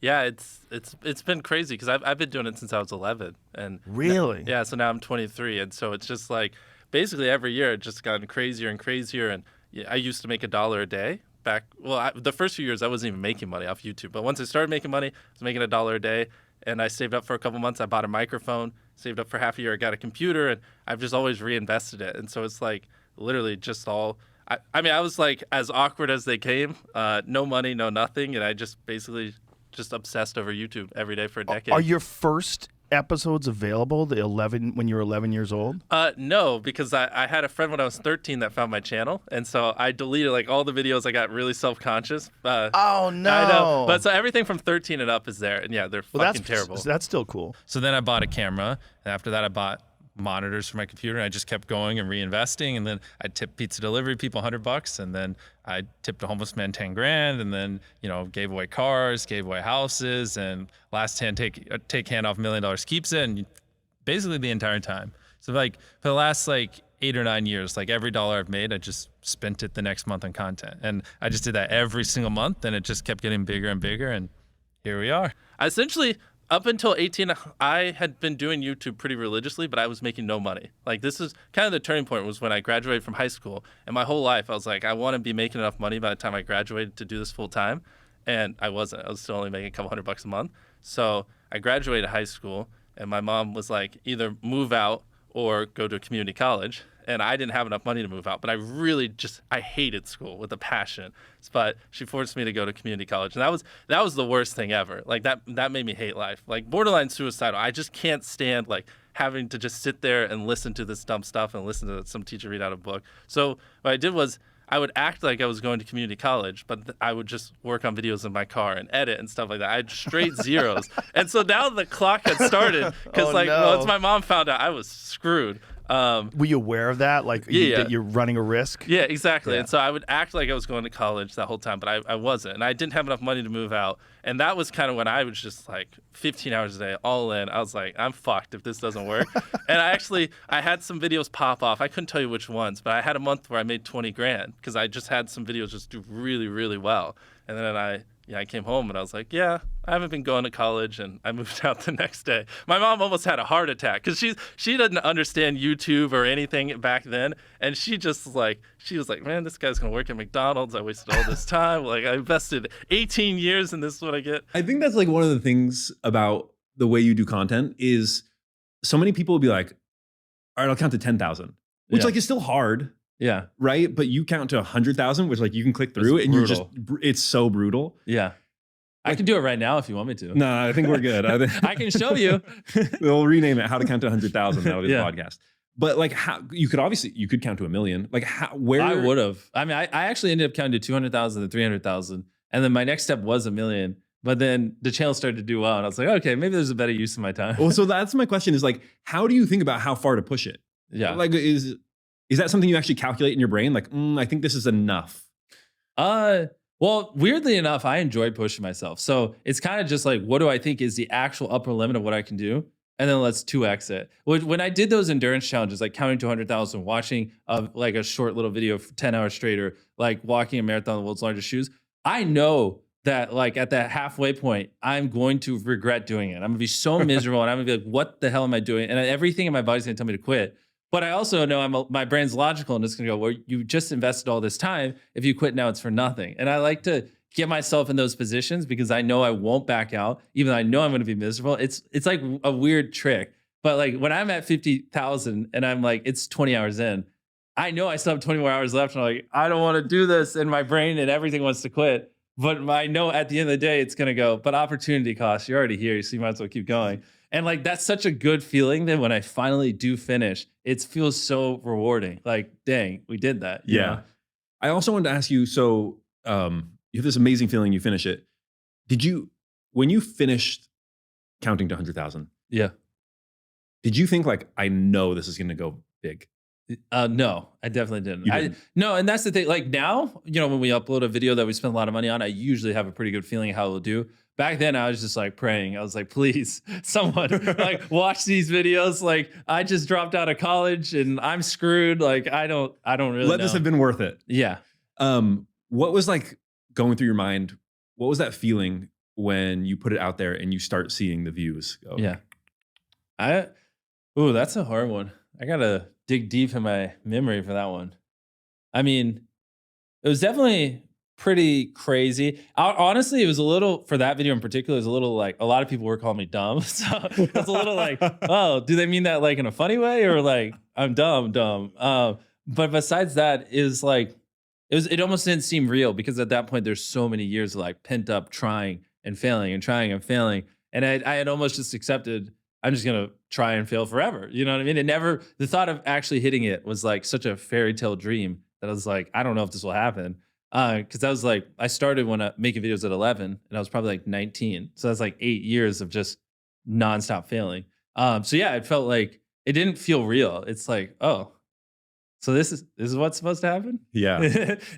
Yeah, it's been crazy because I've been doing it since I was 11, and Really? yeah, so now I'm 23, and so it's just like basically every year it's just gotten crazier and crazier. And yeah, I used to make $1 a day back. Well, the first few years I wasn't even making money off YouTube, but once I started making money, I was making $1 a day, and I saved up for a couple months. I bought a microphone, saved up for half a year. I got a computer, and I've just always reinvested it. And so it's like literally just all. I mean, I was like as awkward as they came, no money, no nothing, and I just basically just obsessed over YouTube every day for a decade. Are your first episodes available? The 11 when you were 11 years old? No, because I had a friend when I was 13 that found my channel, and so I deleted like all the videos. I got really self-conscious. Oh no! I know, but so everything from 13 and up is there, and yeah, they're fucking terrible. That's still cool. So then I bought a camera, and after that I bought monitors for my computer, and I just kept going and reinvesting. And then I tipped pizza delivery people $100, and then I tipped a homeless man 10 grand, and then gave away cars, gave away houses, and last hand take hand off $1 million keeps it, and basically the entire time. So like for the last like 8 or 9 years, like every dollar I've made, I just spent it the next month on content, and I just did that every single month, and it just kept getting bigger and bigger, and here we are. Essentially, up until 18, I had been doing YouTube pretty religiously, but I was making no money. Like this is kind of the turning point was when I graduated from high school. And my whole life, I was like, I want to be making enough money by the time I graduated to do this full time. And I wasn't. I was still only making a couple $100 a month. So I graduated high school, and my mom was like, either move out or go to a community college. And I didn't have enough money to move out, but I hated school with a passion. But she forced me to go to community college, and that was the worst thing ever. Like that made me hate life, like borderline suicidal. I just can't stand like having to just sit there and listen to this dumb stuff and listen to some teacher read out a book. So what I did was I would act like I was going to community college, but I would just work on videos in my car and edit and stuff like that. I had straight zeros. And so now the clock had started because once my mom found out, I was screwed. Were you aware of that? Like that you're running a risk? Yeah, exactly. Yeah. And so I would act like I was going to college that whole time, but I wasn't. And I didn't have enough money to move out. And that was kind of when I was just like 15 hours a day, all in. I was like, I'm fucked if this doesn't work. And I had some videos pop off. I couldn't tell you which ones, but I had a month where I made 20 grand because I just had some videos just do really, really well. And then I came home and I was like, yeah, I haven't been going to college, and I moved out the next day. My mom almost had a heart attack because she didn't understand YouTube or anything back then, and she was like, man, this guy's gonna work at McDonald's. I wasted all this time. Like I invested 18 years, and this is what I get. I think that's like one of the things about the way you do content is so many people will be like, all right, I'll count to 10,000, which like is still hard. Yeah. Right. But you count to 100,000, which like you can click through it and it's so brutal. Yeah. I can do it right now if you want me to. No, I think we're good. I can show you. We'll rename it How to Count to 100,000. That would be the podcast. But like how you could count to 1 million. Like where I would have. I mean, I actually ended up counting to 200,000 to 300,000. And then my next step was 1 million. But then the channel started to do well. And I was like, okay, maybe there's a better use of my time. Well, so that's my question is like, how do you think about how far to push it? Yeah. Like is that something you actually calculate in your brain? Like, I think this is enough. Well, weirdly enough, I enjoy pushing myself. So it's kind of just like, what do I think is the actual upper limit of what I can do? And then let's 2x it. When I did those endurance challenges, like counting to 100,000, watching like a short little video for 10 hours straight, or like walking a marathon in the world's largest shoes, I know that like at that halfway point, I'm going to regret doing it. I'm gonna be so miserable, and I'm gonna be like, what the hell am I doing? And everything in my body's gonna tell me to quit. But I also know my brain's logical, and it's going to go, well, you just invested all this time. If you quit now, it's for nothing. And I like to get myself in those positions because I know I won't back out, even though I know I'm going to be miserable. It's like a weird trick. But like when I'm at 50,000 and I'm like, it's 20 hours in, I know I still have 20 more hours left. And I'm like, I don't want to do this. And my brain and everything wants to quit. But I know at the end of the day, it's going to go, but opportunity cost, you're already here. So you might as well keep going. And like, that's such a good feeling that when I finally do finish, it feels so rewarding. Like, dang, we did that. Yeah. Know? I also wanted to ask you, so you have this amazing feeling you finish it. When you finished counting to 100,000, did you think like, I know this is going to go big? No, I definitely didn't. No, and that's the thing. Like now, when we upload a video that we spend a lot of money on, I usually have a pretty good feeling how it'll do. Back then, I was just like praying. I was like, please, someone like watch these videos. Like I just dropped out of college and I'm screwed. Like I don't really Let this have been worth it. Yeah. What was like going through your mind? What was that feeling when you put it out there and you start seeing the views go? Yeah. That's a hard one. I gotta dig deep in my memory for that one. I mean, it was definitely pretty crazy. Honestly, it was a little, for that video in particular, it was a little like, a lot of people were calling me dumb. So it was a little like, oh, do they mean that like in a funny way or like I'm dumb? But besides that, is like, it almost didn't seem real because at that point there's so many years of like pent up trying and failing and trying and failing. And I had almost just accepted, I'm just gonna try and fail forever. You know what I mean? The thought of actually hitting it was like such a fairy tale dream that I was like, I don't know if this will happen. Because I was like, I started when making videos at 11 and I was probably like 19. So that's like 8 years of just nonstop failing. So yeah, it felt like it didn't feel real. It's like, oh, so this is what's supposed to happen? Yeah.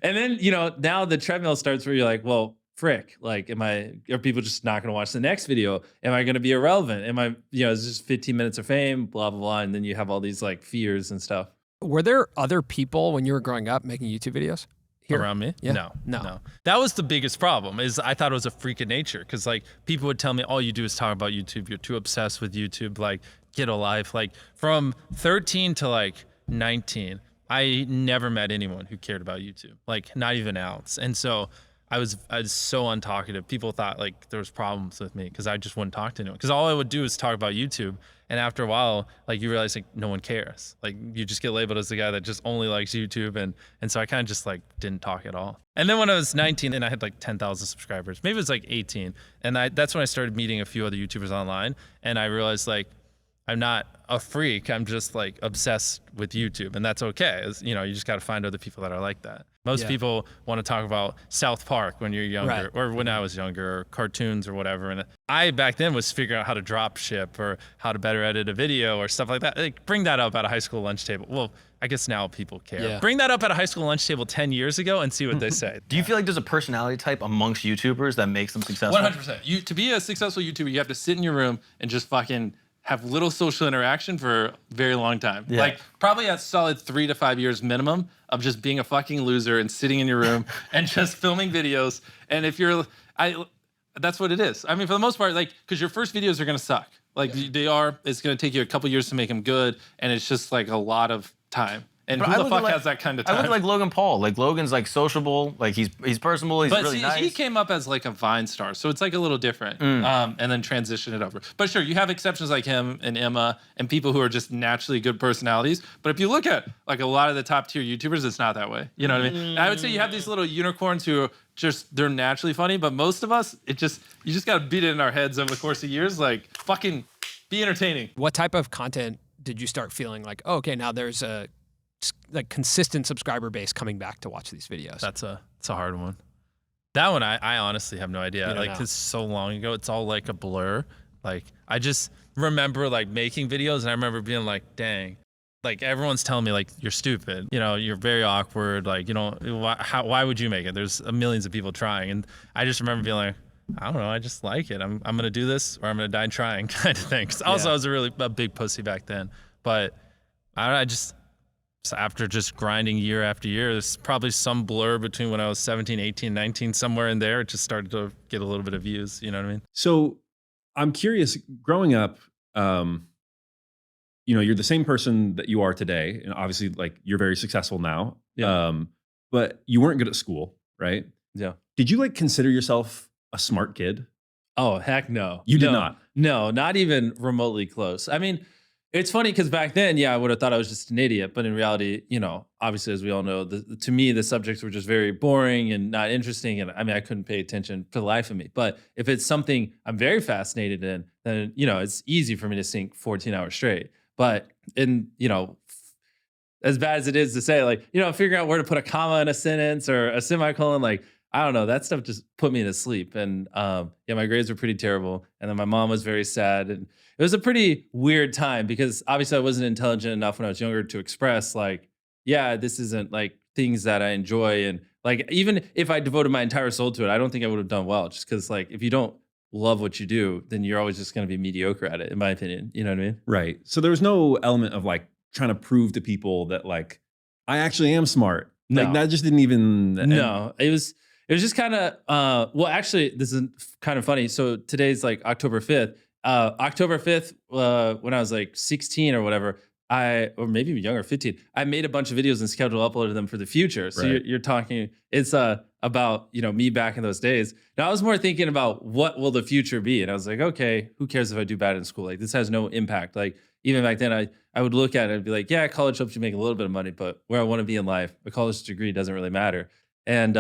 And then, now the treadmill starts where you're like, well, frick, like, are people just not going to watch the next video? Am I going to be irrelevant? Am I, it's just 15 minutes of fame, blah, blah, blah. And then you have all these like fears and stuff. Were there other people when you were growing up making YouTube videos? Around me? Yeah. No. That was the biggest problem is I thought it was a freak of nature because like people would tell me all you do is talk about YouTube. You're too obsessed with YouTube. Like get a life. Like from 13 to like 19, I never met anyone who cared about YouTube. Like not even an ounce. And so I was so untalkative. People thought like there was problems with me because I just wouldn't talk to anyone. Because all I would do is talk about YouTube. And after a while, like you realize like no one cares. Like you just get labeled as the guy that just only likes YouTube. And so I kind of just like didn't talk at all. And then when I was 19 and I had like 10,000 subscribers, maybe it was like 18. And that's when I started meeting a few other YouTubers online. And I realized like, I'm not a freak. I'm just like obsessed with YouTube, and that's okay. You just got to find other people that are like that. Most people want to talk about South Park when you're younger, or when I was younger, or cartoons or whatever. And I back then was figuring out how to drop ship or how to better edit a video or stuff like that. Like bring that up at a high school lunch table. Well, I guess now people care. Yeah. Bring that up at a high school lunch table 10 years ago and see what they say. Do you feel like there's a personality type amongst YouTubers that makes them successful? 100%. To be a successful YouTuber, you have to sit in your room and just fucking have little social interaction for a very long time. Yeah. Like probably a solid 3 to 5 years minimum of just being a fucking loser and sitting in your room and just filming videos. And if that's what it is. I mean, for the most part, like, because your first videos are gonna suck. Like it's gonna take you a couple years to make them good. And it's just like a lot of time. And But who the fuck has that kind of time? I look at like Logan Paul. Like Logan's like sociable, like he's personable, he's really nice. He came up as like a Vine star, so it's like a little different. And then transition it over. But sure, you have exceptions like him and Emma and people who are just naturally good personalities. But if you look at like a lot of the top tier YouTubers, it's not that way. You know what I mean? I would say you have these little unicorns who are they're naturally funny, but most of us, you just gotta beat it in our heads over the course of years. Like fucking be entertaining. What type of content did you start feeling like, oh, okay, now there's a like consistent subscriber base coming back to watch these videos? It's a hard one. That one I honestly have no idea. Like know. it's so long ago, it's all like a blur. Like I just remember like making videos and I remember being like, dang, like everyone's telling me like you're stupid. You're very awkward. Like why would you make it? There's millions of people trying, and I just remember being like, I don't know, I just like it. I'm gonna do this or I'm gonna die trying kind of thing. 'Cause also I was a big pussy back then, but so after just grinding year after year, there's probably some blur between when I was 17, 18, 19, somewhere in there. It just started to get a little bit of views. You know what I mean? So I'm curious, growing up, you're the same person that you are today. And obviously like you're very successful now. Yeah. But you weren't good at school, right? Yeah. Did you like consider yourself a smart kid? Oh, heck no. You did not? No, not even remotely close. I mean, it's funny because back then, I would have thought I was just an idiot. But in reality, obviously, as we all know, to me, the subjects were just very boring and not interesting. And I mean, I couldn't pay attention for the life of me. But if it's something I'm very fascinated in, then, it's easy for me to sink 14 hours straight. But as bad as it is to say, like, figuring out where to put a comma in a sentence or a semicolon, like, I don't know, that stuff just put me to sleep. And my grades were pretty terrible. And then my mom was very sad. And it was a pretty weird time because obviously I wasn't intelligent enough when I was younger to express like, this isn't like things that I enjoy. And like, even if I devoted my entire soul to it, I don't think I would have done well, just because like, if you don't love what you do, then you're always just going to be mediocre at it, in my opinion. You know what I mean? Right. So there was no element of like trying to prove to people that like, I actually am smart. No. Like that just didn't even. No, it It was just kind of, well, actually, this is kind of funny. So today's like October 5th. October 5th, when I was like 16 or whatever, or maybe even younger, 15, I made a bunch of videos and scheduled uploaded them for the future. So Right. you're talking, it's about, you know, me back in those days. Now I was more thinking about what will the future be? And I was like, okay, who cares if I do bad in school? Like this has no impact. Like even back then I would look at it and be like, yeah, college helps you make a little bit of money, but where I want to be in life, a college degree doesn't really matter. And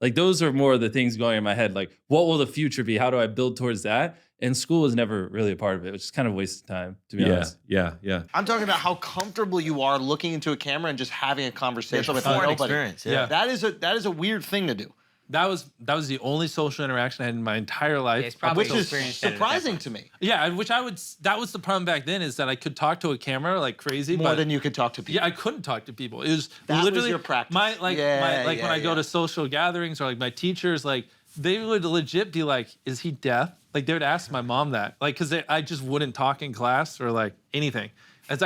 like those are more of the things going in my head. Like, what will the future be? How do I build towards that? And school was never really a part of it, which is kind of a waste of time, to be honest. Yeah. I'm talking about how comfortable you are looking into a camera and just having a conversation with foreign nobody. experience. Yeah. That is a weird thing to do, That was the only social interaction I had in my entire life. It's probably which is experienced it at a surprising different- to me. Yeah, that was the problem back then, is that I could talk to a camera like crazy, More but than you could talk to people. yeah, I couldn't talk to people. It was That was literally your practice. when I go Yeah. to social gatherings, or like my teachers, like they would legit be like, "Is he deaf?" Like they would ask my mom that, like, because I just wouldn't talk in class or like anything, as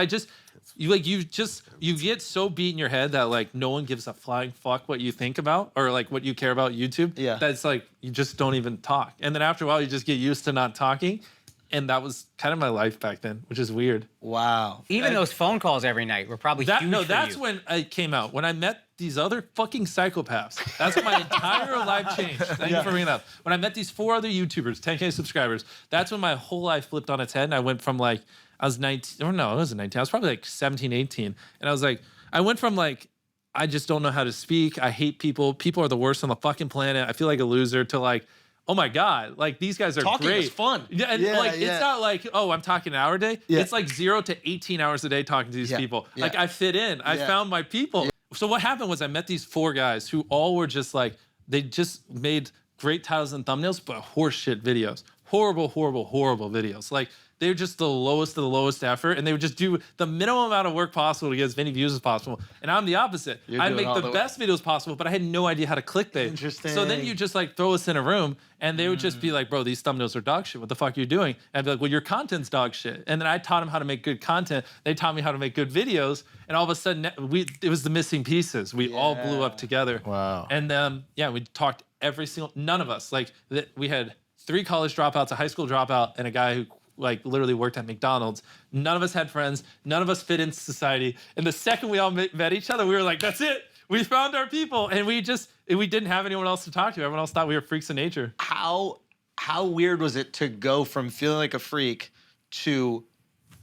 you get so beat in your head that like no one gives a flying fuck what you think about or like what you care about YouTube. Yeah. That's like you just don't even talk, and then after a while you just get used to not talking, and that was kind of my life back then, which is weird. Wow. Even those phone calls every night were probably huge for That's you. when it came out. When I met these other fucking psychopaths. That's when my entire life changed. Thank you for bringing it up. When I met these 4 other YouTubers, 10K subscribers, that's when my whole life flipped on its head. And I went from like, I was 19, or no, I wasn't 19. I was probably like 17, 18. And I was like, I went from like, I just don't know how to speak. I hate people. People are the worst on the fucking planet. I feel like a loser, to like, oh my God, like these guys are Talking great. is fun. Yeah, and Yeah, like yeah. it's not like, oh, I'm talking an hour a day. Yeah. It's like 0 to 18 hours a day talking to these Yeah, people. yeah. Like I fit in. I Yeah. found my people. So what happened was I met these 4 guys who all were just like, they just made great titles and thumbnails, but horseshit videos. Horrible, horrible, horrible videos. Like they're just the lowest of the lowest effort, and they would just do the minimum amount of work possible to get as many views as possible. And I'm the opposite. You're I'd doing make all the the- best videos possible, but I had no idea how to clickbait. Interesting. So then you just like throw us in a room, and they would just be like, bro, these thumbnails are dog shit. What the fuck are you doing? And I'd be like, well, your content's dog shit. And then I taught them how to make good content. They taught me how to make good videos. And all of a sudden, it was the missing pieces. We all blew up together. Wow. And yeah, we talked none of us, like we had 3 college dropouts, a high school dropout, and a guy who like literally worked at McDonald's. None of us had friends. None of us fit into society. And the second we all met each other, we were like, that's it. We found our people. And we didn't have anyone else to talk to. Everyone else thought we were freaks of nature. How weird was it to go from feeling like a freak to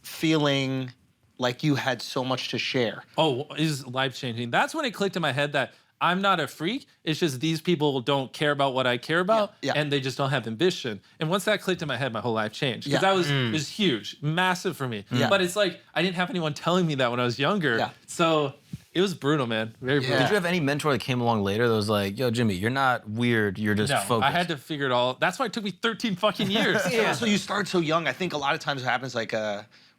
feeling like you had so much to share? Oh, it was life-changing. That's when it clicked in my head that I'm not a freak. It's just these people don't care about what I care about, Yeah, yeah. and they just don't have ambition. And once that clicked in my head, my whole life changed. Because Yeah. it was huge, massive for me. Yeah. But it's like I didn't have anyone telling me that when I was younger. Yeah. So it was brutal, man. Very brutal. Yeah. Did you have any mentor that came along later that was like, yo, Jimmy, you're not weird, you're just No, focused? I had to figure it all. That's why it took me 13 fucking years. Yeah. So you start so young. I think a lot of times what happens, like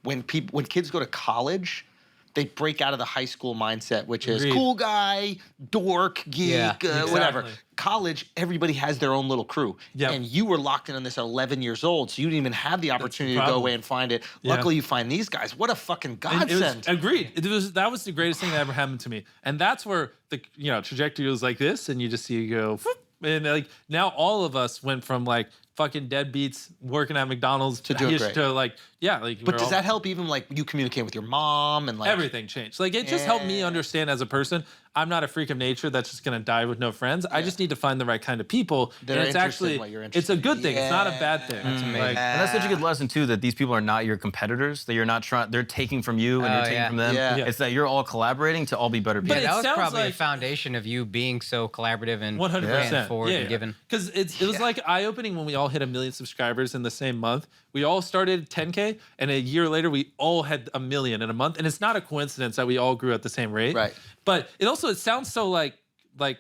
when kids go to college, they break out of the high school mindset, which is Agreed. cool guy, dork, geek, Yeah, whatever. exactly. College, everybody has their own little crew. Yep. And you were locked in on this at 11 years old, so you didn't even have the opportunity to go problem. away and find it. Yeah. Luckily, you find these guys. What a fucking And it was- godsend. agreed. That was the greatest thing that ever happened to me. And that's where the trajectory was like this, and you just see you go, whoop, and like now all of us went from like fucking deadbeats working at McDonald's To doing great. to like like. But we're does all- that help even like you communicate with your mom and like everything changed? Like it just helped me Yeah. understand as a person, I'm not a freak of nature that's just gonna die with no friends. I just need to find the right kind of people. That and are it's interested actually in what you're it's a interested good in. thing. It's not a bad thing. That's amazing. Like, And that's such a good lesson too, that these people are not your competitors, that you're not they're taking from you and Oh, you're taking yeah. from them. Yeah. Yeah. It's that you're all collaborating to all be better people. But Yeah, that it was sounds probably like- the foundation of you being so collaborative and 100%. paying forward and giving. Because it was like eye opening when we all hit 1 million subscribers in the same month. We all started 10K, and a year later we all had 1 million in a month. And it's not a coincidence that we all grew at the same rate. Right. But it sounds so like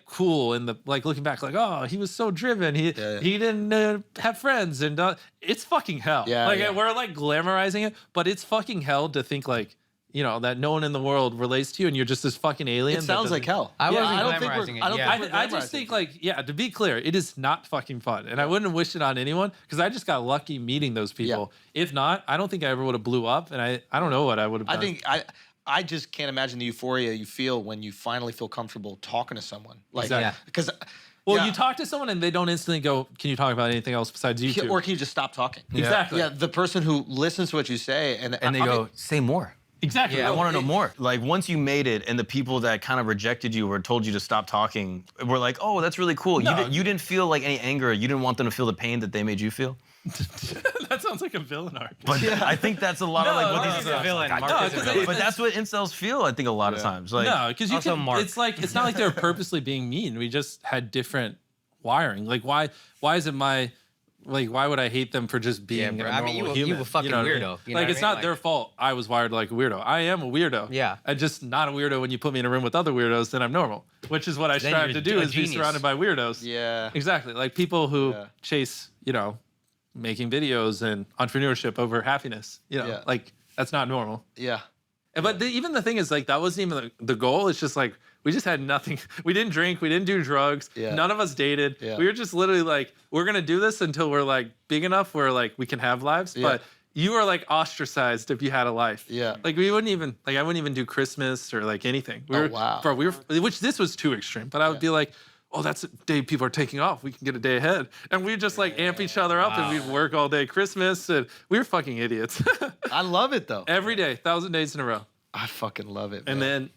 cool in the like looking back, like, oh, he was so driven. He didn't have friends, and it's fucking hell. Yeah, like yeah. we're like glamorizing it, but it's fucking hell to think like that no one in the world relates to you, and you're just this fucking alien. It that sounds doesn't- like hell. I wasn't don't think glamorizing it, I don't yeah. think we're I just glamorizing think it. to be clear, it is not fucking fun, and I wouldn't wish it on anyone because I just got lucky meeting those people. If not, I don't think I ever would have blew up, and I don't know what I would have done. I think I just can't imagine the euphoria you feel when you finally feel comfortable talking to someone. Like, Exactly. Yeah. because Well, you talk to someone and they don't instantly go, can you talk about anything else besides YouTube? Or can you just stop talking? Exactly. Yeah, the person who listens to what you say and they go, say more. Exactly. Yeah, I want to know more. Like once you made it, and the people that kind of rejected you or told you to stop talking were like, "Oh, that's really cool." No. You didn't feel like any anger. You didn't want them to feel the pain that they made you feel. That sounds like a villain arc. But I think that's a lot of like what these villain. But that's what incels feel. I think a lot of times. Like, no, because you also can. Mark. It's like it's not like they were purposely being mean. We just had different wiring. Like why is it my like why would I hate them for just being bro. a I normal mean, you human? a fucking know what I mean? weirdo. You know Like what it's I mean? not their fault. I was wired like a weirdo. I am a weirdo. Yeah. I'm just not a weirdo when you put me in a room with other weirdos. Then I'm normal, which is what I Then strive you're to do a is be genius. surrounded by weirdos. Yeah. Exactly. Like people who chase, making videos and entrepreneurship over happiness. Like that's not normal. Yeah. But even the thing is, like, that wasn't even the goal. It's just like, we just had nothing. We didn't drink. We didn't do drugs. Yeah. None of us dated. Yeah. We were just literally like, we're going to do this until we're like big enough where like we can have lives. Yeah. But you were like ostracized if you had a life. Yeah. Like we wouldn't even, like I wouldn't even do Christmas or like anything. We were, wow. Bro, which this was too extreme. But I would be like, oh, that's a day people are taking off. We can get a day ahead. And we'd just like amp each other up and we'd work all day Christmas. And we were fucking idiots. I love it though. Every day, 1,000 days in a row. I fucking love it. And man.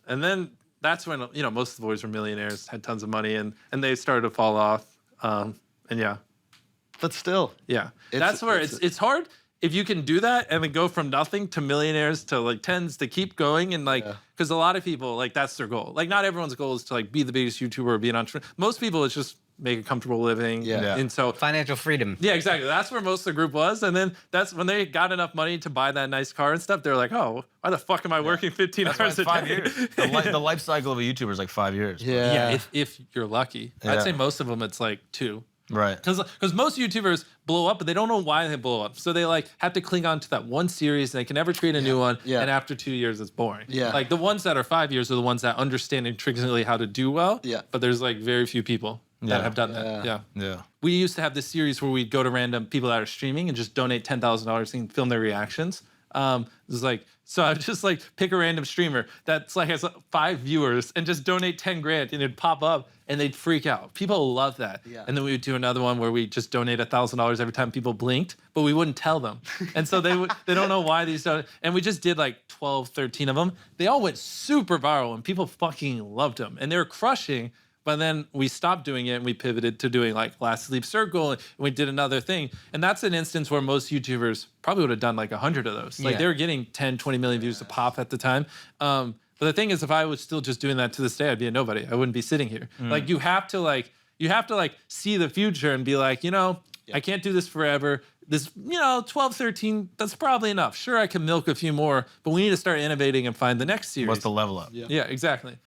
then that's when most of the boys were millionaires, had tons of money, and they started to fall off. But still. Yeah, that's where it's hard if you can do that and then go from nothing to millionaires to like tens to keep going and like because a lot of people like that's their goal. Like not everyone's goal is to like be the biggest YouTuber or be an entrepreneur. Most people it's just make a comfortable living. Yeah. And so Financial freedom. yeah, exactly. That's where most of the group was. And then that's when they got enough money to buy that nice car and stuff. They're like, oh, why the fuck am I working 15 hours a day? 5 years. The life cycle of a YouTuber is like 5 years. Yeah. If you're lucky. Yeah. I'd say most of them it's like 2. Right. Because most YouTubers blow up, but they don't know why they blow up. So they like have to cling on to that one series, and they can never create a new one. Yeah. And after 2 years, it's boring. Yeah. Like the ones that are 5 years are the ones that understand intrinsically how to do well. Yeah. But there's like very few people that have done that. Yeah. Yeah. We used to have this series where we'd go to random people that are streaming and just donate $10,000 and film their reactions. It was like, so I would just like pick a random streamer that's like has 5 viewers and just donate 10 grand and it'd pop up and they'd freak out. People love that. Yeah. And then we would do another one where we just donate $1,000 every time people blinked, but we wouldn't tell them. And so they don't know why these don't. And we just did like 12, 13 of them. They all went super viral and people fucking loved them and they were crushing. But then we stopped doing it and we pivoted to doing like Last Sleep Circle and we did another thing. And that's an instance where most YouTubers probably would have done like 100 of those. Like they were getting 10, 20 million views a pop at the time. But the thing is, if I was still just doing that to this day, I'd be a nobody. I wouldn't be sitting here. Like you have to like see the future and be like, I can't do this forever. This, 12, 13, that's probably enough. Sure, I can milk a few more, but we need to start innovating and find the next series. What's the level up? Yeah, exactly.